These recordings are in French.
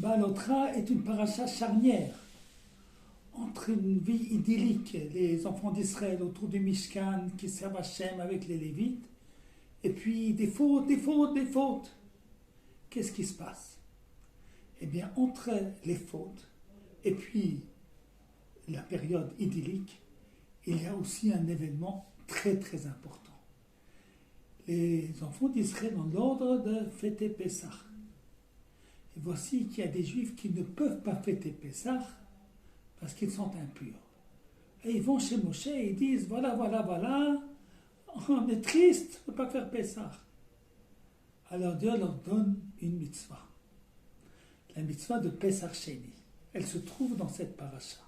Balotra est une paracha charnière entre une vie idyllique, les enfants d'Israël autour du Mishkan qui servent Hachem avec les Lévites, et puis des fautes, des fautes, des fautes. Qu'est-ce qui se passe? Eh bien, entre les fautes et puis la période idyllique, il y a aussi un événement très très important. Les enfants d'Israël ont l'ordre de fêter Pessah. Et voici qu'il y a des Juifs qui ne peuvent pas fêter Pessah parce qu'ils sont impurs. Et ils vont chez Moshe et ils disent, voilà, on est triste, on ne peut pas faire Pessah. Alors Dieu leur donne une mitzvah. La mitzvah de Pessah Sheni. Elle se trouve dans cette paracha.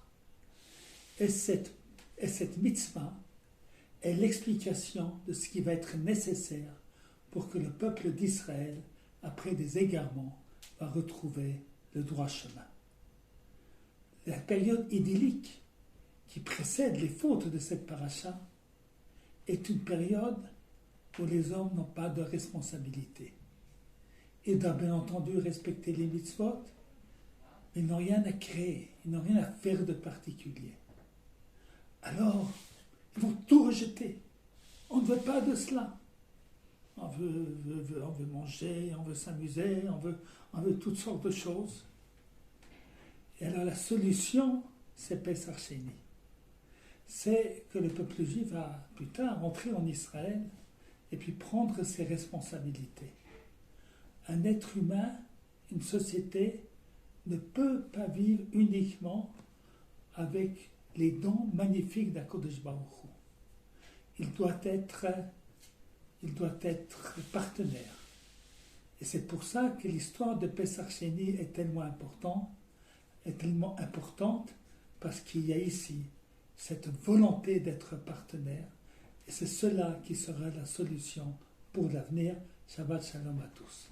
Et cette mitzvah est l'explication de ce qui va être nécessaire pour que le peuple d'Israël, après des égarements, va retrouver le droit chemin. La période idyllique qui précède les fautes de cette paracha est une période où les hommes n'ont pas de responsabilité. Ils doivent bien entendu respecter les mitzvot, mais ils n'ont rien à créer, ils n'ont rien à faire de particulier. Alors, ils vont tout rejeter. On ne veut pas de cela. On veut manger, on veut s'amuser, on veut toutes sortes de choses. Et alors la solution, c'est Pessah Sheni. C'est que le peuple juif va plus tard rentrer en Israël et puis prendre ses responsabilités. Un être humain, une société, ne peut pas vivre uniquement avec les dons magnifiques d'Akadosh Baruch Hu. Il doit être partenaire. Et c'est pour ça que l'histoire de Pessah Sheni est tellement importante, parce qu'il y a ici cette volonté d'être partenaire, et c'est cela qui sera la solution pour l'avenir. Shabbat Shalom à tous.